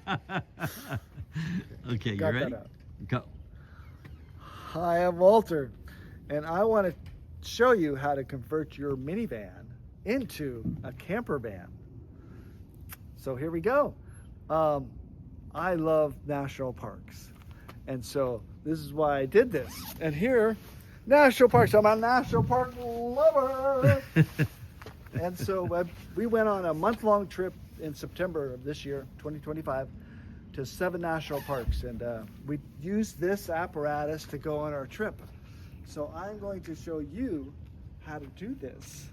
Okay, you Got ready? that out. Go. Hi, I'm Walter, and I want to show you how to convert your minivan into a camper van. So here we go. I love national parks, and so this is why I did this. And here, national parks, I'm a national park lover. And so we went on a month-long trip in September of this year, 2025, to 7 national parks, and we used this apparatus to go on our trip. So I'm going to show you how to do this.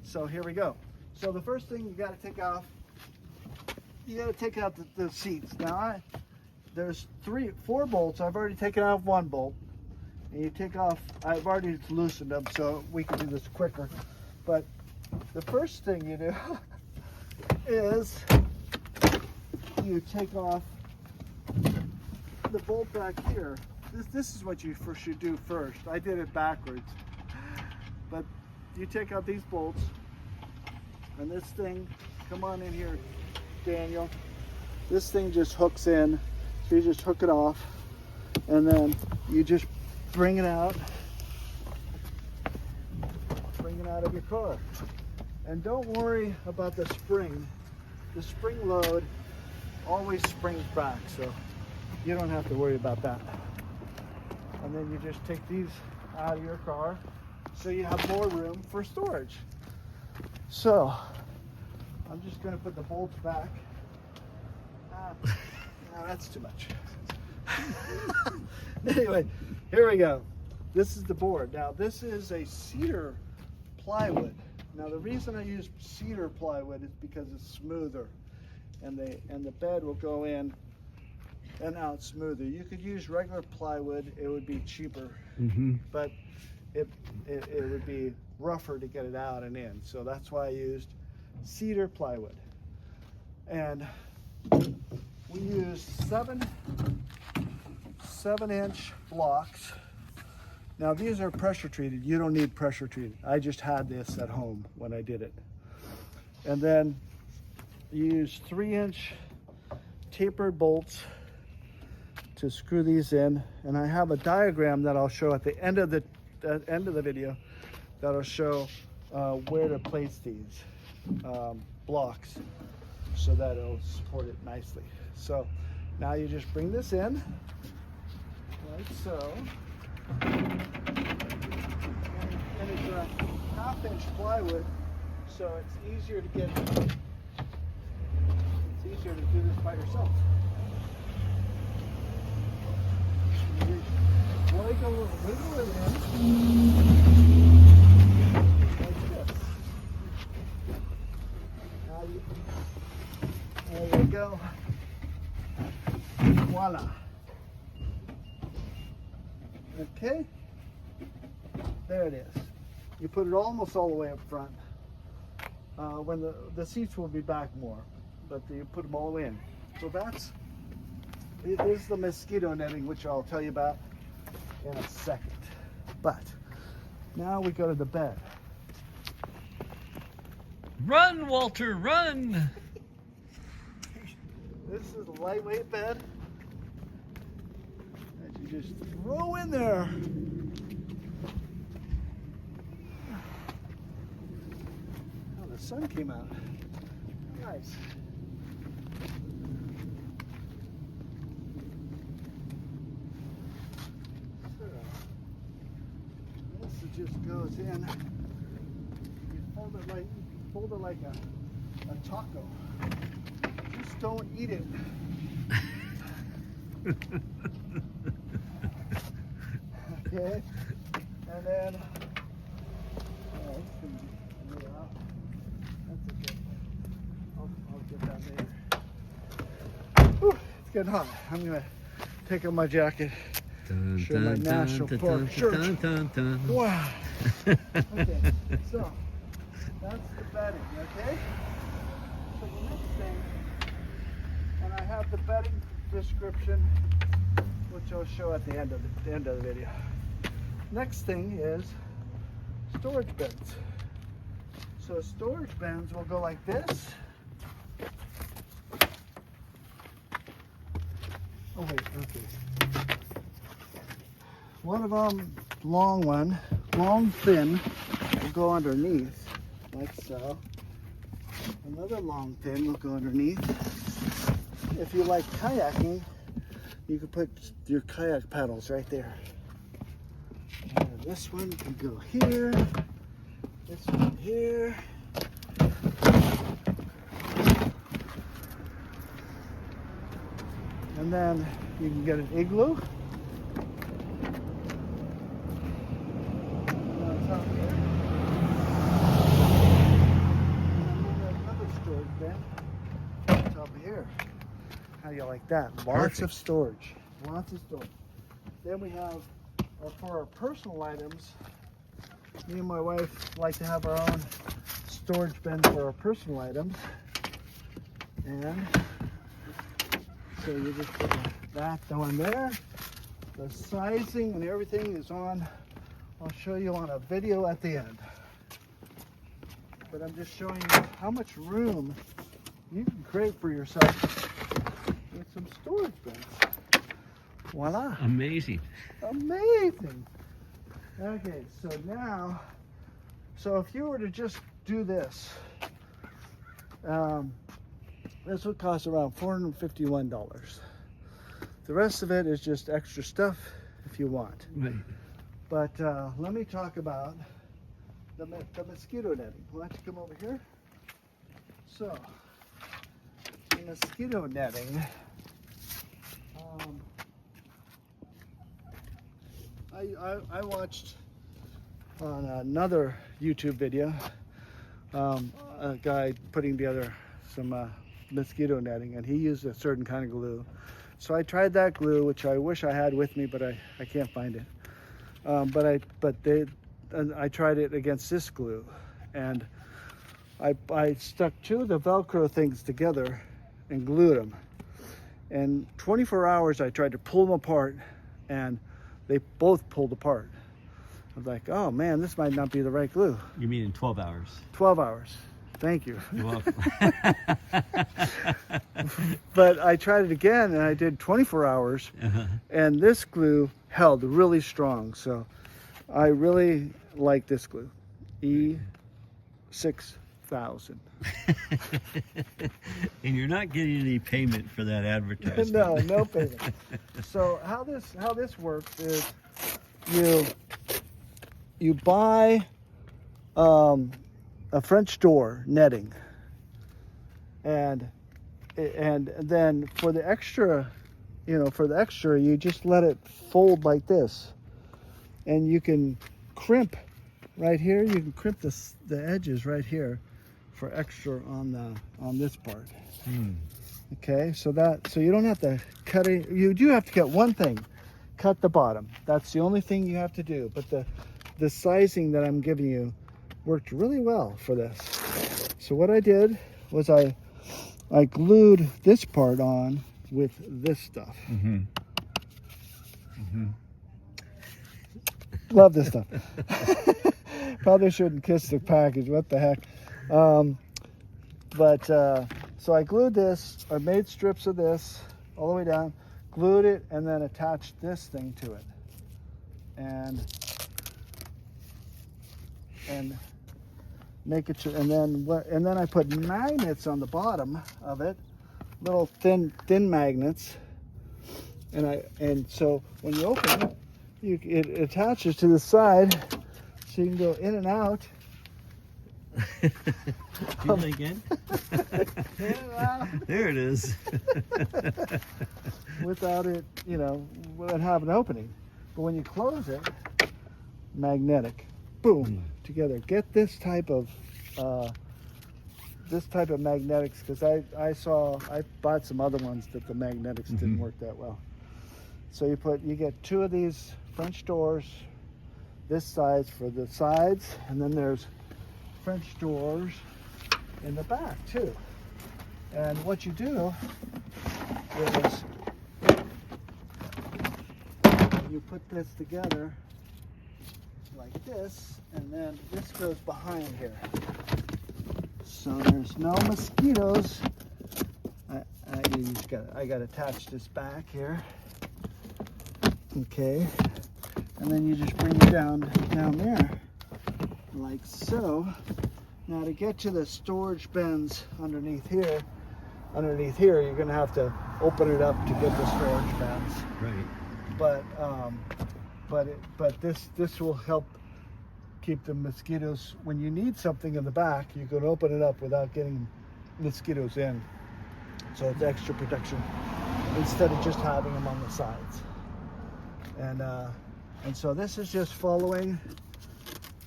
So here we go. So the first thing you got to take out the seats. Now there's 4 bolts. I've already taken off 1 bolt, and you take off. I've already loosened them so we can do this quicker. But the first thing you do is you take off the bolt back here. This is what you should do first. I did it backwards. But you take out these bolts, and this thing, come on in here, Daniel. This thing just hooks in, so you just hook it off, and then you just bring it out of your car. And don't worry about the spring. The spring load always springs back, so you don't have to worry about that. And then you just take these out of your car so you have more room for storage. So I'm just going to put the bolts back. No, that's too much. Anyway, here we go. This is the board. Now this is a cedar plywood. Now the reason I use cedar plywood is because it's smoother, and the bed will go in and out smoother. You could use regular plywood, it would be cheaper, but it would be rougher to get it out and in. So that's why I used cedar plywood. And we used 7-inch blocks. Now these are pressure treated. You don't need pressure treated. I just had this at home when I did it. And then you use 3-inch tapered bolts to screw these in. And I have a diagram that I'll show at the end of the video that'll show where to place these blocks so that it'll support it nicely. So now you just bring this in like so. And it's a 1/2-inch plywood, so it's easier to get. It's easier to do this by yourself. Wiggle it in like this. There you go. Voila. Okay, there it is. You put it almost all the way up front. When the seats will be back more, but you put them all in. So it is the mosquito netting, which I'll tell you about in a second. But now we go to the bed. Run, Walter, run! This is a lightweight bed that you just throw in there. Oh, the sun came out. Nice. So, this just goes in. You fold it like a taco. Just don't eat it. Okay, and then that's okay. I'll get that later. Whew, it's getting hot. I'm gonna take off my jacket. Show my national park shirt. Wow. Okay, so that's the bedding. Okay. So the next thing, and I have the bedding description, which I'll show at the end of the video. Next thing is storage bins. So storage bins will go like this. Oh wait, okay. One of them, long thin, will go underneath, like so. Another long thin will go underneath. If you like kayaking, you can put your kayak paddles right there. And this one can go here. This one here. And then you can get an igloo. And on top here. And then another storage bin on top of here. How do you like that? Lots of storage. Lots of storage. Then we have, for our personal items, me and my wife like to have our own storage bin for our personal items. And so you just put that one there. The sizing and everything is on. I'll show you on a video at the end. But I'm just showing you how much room you can create for yourself with some storage bins. Voila. Amazing. Amazing. Okay, so now, if you were to just do this, this would cost around $451. The rest of it is just extra stuff if you want. Right. But let me talk about the mosquito netting. Why don't you come over here? So, the mosquito netting, I watched on another YouTube video a guy putting together some mosquito netting, and he used a certain kind of glue. So I tried that glue, which I wish I had with me, but I can't find it. I tried it against this glue, and I stuck two of the Velcro things together and glued them. And 24 hours I tried to pull them apart, and they both pulled apart. I was like, oh man, this might not be the right glue. You mean in 12 hours? 12 hours. Thank you. You're welcome. But I tried it again, and I did 24 hours, and this glue held really strong. So I really like this glue, E6000. And you're not getting any payment for that advertisement. No payment. So how this works is you buy a French door netting, and then for the extra, you just let it fold like this, and you can crimp right here. You can crimp the edges right here for extra on this part. Okay, so you don't have to cut it. You do have to cut one thing, cut the bottom. That's the only thing you have to do. But the sizing that I'm giving you worked really well for this. So what I did was I glued this part on with this stuff. Love this stuff. Probably shouldn't kiss the package. What the heck? So I glued this. I made strips of this all the way down, glued it, and then attached this thing to it, and make it. And then I put magnets on the bottom of it, little thin magnets, and so when you open it, it attaches to the side, so you can go in and out. Do it again. In and out. There it is. Without it, without having an opening. But when you close it, magnetic, boom, together. Get this type of magnetics, because I bought some other ones that the magnetics didn't work that well. So you get two of these French doors, this size for the sides, and then there's French doors in the back too. And what you do is you put this together like this, and then this goes behind here. So there's no mosquitoes. You I got to attach this back here. Okay, and then you just bring it down there, like so. Now to get to the storage bins underneath here, you're gonna have to open it up to get the storage bins. Right. But this will help keep the mosquitoes. When you need something in the back, you can open it up without getting mosquitoes in. So it's extra protection instead of just having them on the sides. And so this is just following.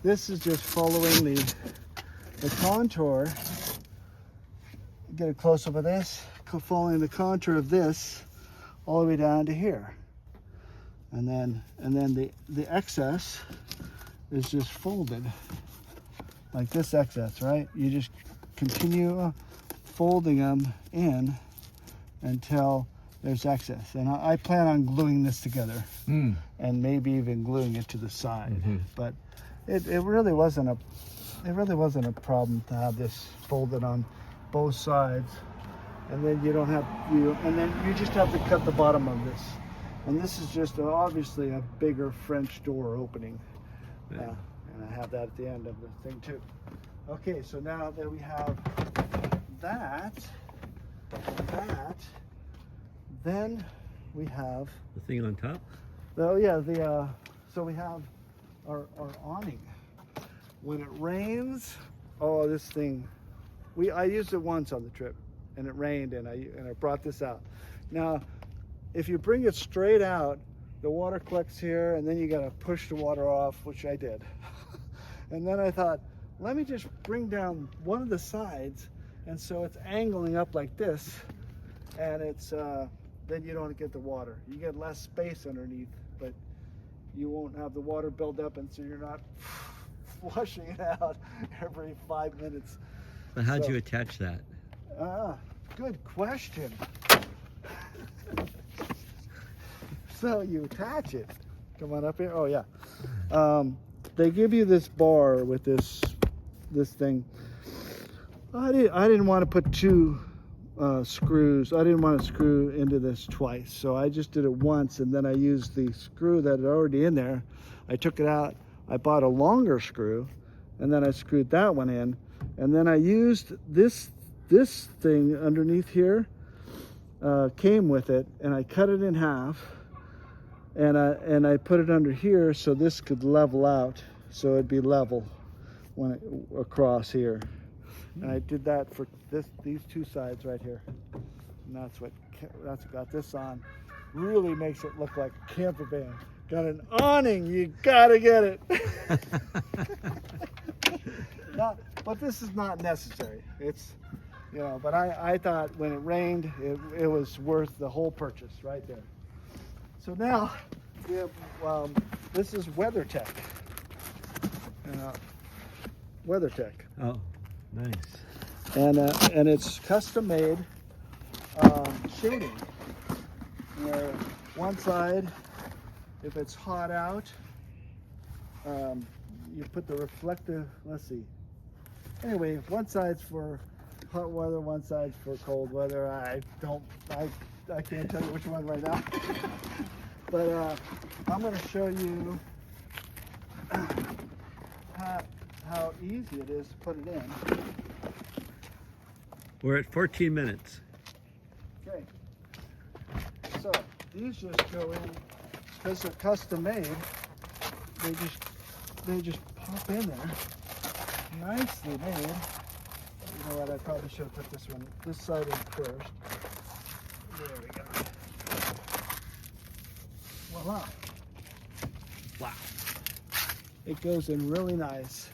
This is just following the contour. Get a close up of this, following the contour of this all the way down to here. And then the excess is just folded like this excess, right? You just continue folding them in until there's excess. And I plan on gluing this together and maybe even gluing it to the side. But it really wasn't a problem to have this folded on both sides. And then you just have to cut the bottom of this. And this is just obviously a bigger French door opening. And I have that at the end of the thing too. Okay, so now that we have that, then we have the thing on top. Oh yeah, so we have our awning. When it rains, oh, this thing, I used it once on the trip, and it rained, and I brought this out. Now, if you bring it straight out, the water collects here, and then you got to push the water off, which I did. And then I thought, let me just bring down one of the sides, and so it's angling up like this, and it's then you don't get the water. You get less space underneath, but you won't have the water build up, and so you're not flushing it out every 5 minutes. But how'd you attach that? Good question. So you attach it. Come on up here. Oh yeah. They give you this bar with this thing. I didn't want to put two screws. I didn't want to screw into this twice, so I just did it once, and then I used the screw that had already in there. I took it out. I bought a longer screw, and then I screwed that one in, and then I used this thing underneath here. Came with it, and I cut it in half, and I put it under here so this could level out, so it'd be level when it across here. And I did that for these two sides right here, and that's got this on. Really makes it look like a camper van. Got an awning, you gotta get it. But this is not necessary. It's, but I thought when it rained, it was worth the whole purchase right there. So now we have, this is WeatherTech. WeatherTech. Oh, nice. And it's custom made shading, where one side, if it's hot out, you put the reflective, let's see. Anyway, one side's for hot weather, one side's for cold weather. I can't tell you which one right now. But I'm going to show you how easy it is to put it in. We're at 14 minutes. Okay. So these just go in because they're custom made. They just pop in there, nicely made. You know what? I probably should have put this side in first. There we go. Voila! Wow! It goes in really nice,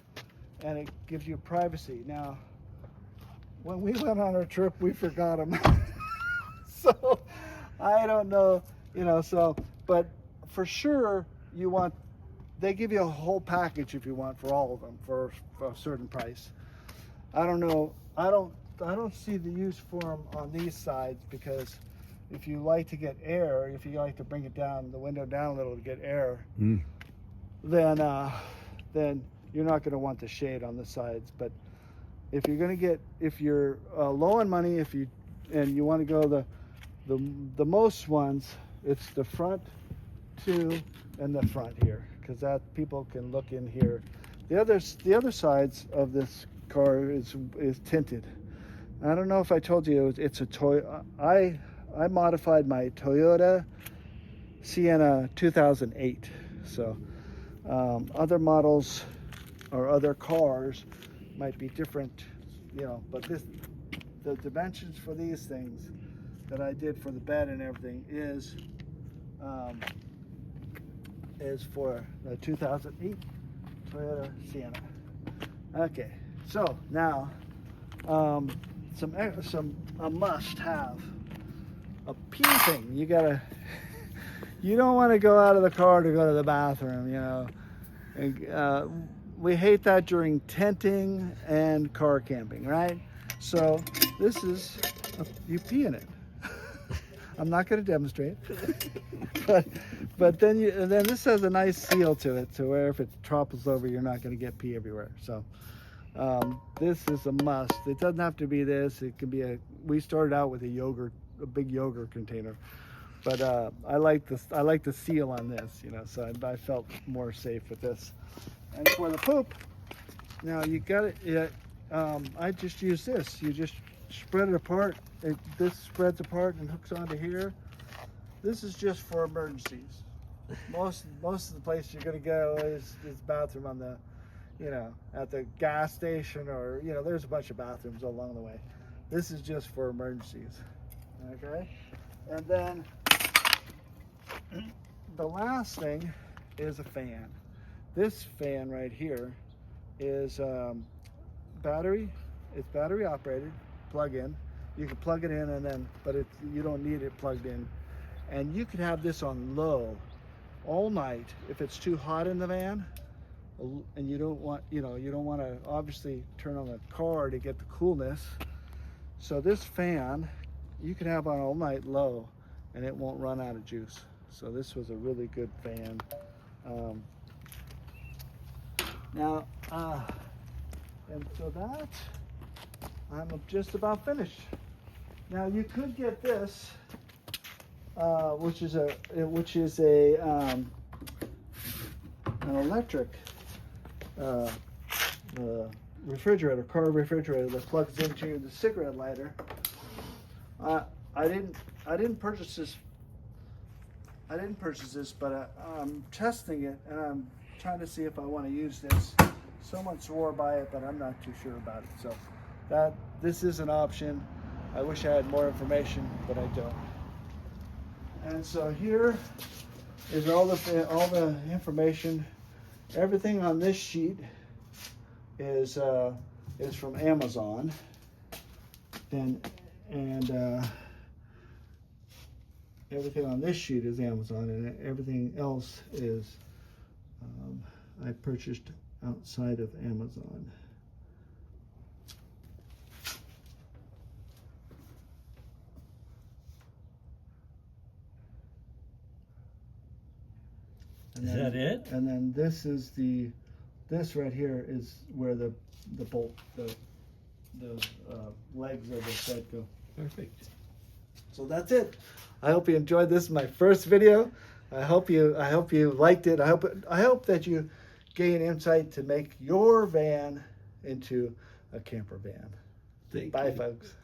and it gives you privacy. Now, when we went on our trip, we forgot them. So I don't know, but for sure they give you a whole package if you want for all of them for a certain price. I don't know. I don't see the use for them on these sides, because if you like to get air, if you like to bring it down, the window down a little to get air, then you're not going to want the shade on the sides. But if you're low on money, and you want to go the most ones, it's the front two and the front here, because that people can look in here. The other sides of this car is tinted. I don't know if I told you it's a Toyota. I modified my Toyota Sienna 2008. So other models or other cars might be different, you know. But the dimensions for these things that I did for the bed and everything is for the 2008 Toyota Sienna. Okay, so now a must-have, a pee thing. You don't want to go out of the car to go to the bathroom, you know. And, we hate that during tenting and car camping, right? So this is you pee in it. I'm not going to demonstrate, but then this has a nice seal to it, to where if it topples over, you're not going to get pee everywhere. So this is a must. It doesn't have to be this. It can be we started out with a big yogurt container, but I like the seal on this, you know. So I felt more safe with this. And for the poop, now you got it. I just use this. You just spread it apart. This spreads apart and hooks onto here. This is just for emergencies. Most of the place you're gonna go is bathroom on the, you know, at the gas station, or, you know, there's a bunch of bathrooms along the way. This is just for emergencies. Okay, and then the last thing is a fan. This fan right here is battery. It's battery operated, plug in. You can plug it in but you don't need it plugged in. And you can have this on low all night if it's too hot in the van, and you don't want to obviously turn on the car to get the coolness. So this fan you can have on all night low, and it won't run out of juice. So this was a really good fan. Now, and so that, I'm just about finished. Now you could get this, which is an electric refrigerator, car refrigerator that plugs into the cigarette lighter. I didn't purchase this. But I'm testing it, and I'm trying to see if I want to use this. Someone swore by it, but I'm not too sure about it. So this is an option. I wish I had more information, but I don't. And so here is all the information. Everything on this sheet is from Amazon. Everything on this sheet is Amazon, and everything else is I purchased outside of Amazon. Is that it? And then this right here is where the bolt, the legs of the set go. Perfect. So that's it. I hope you enjoyed this, my first video. I hope you liked it. I hope that you gain insight to make your van into a camper van. Thank Bye, you. folks.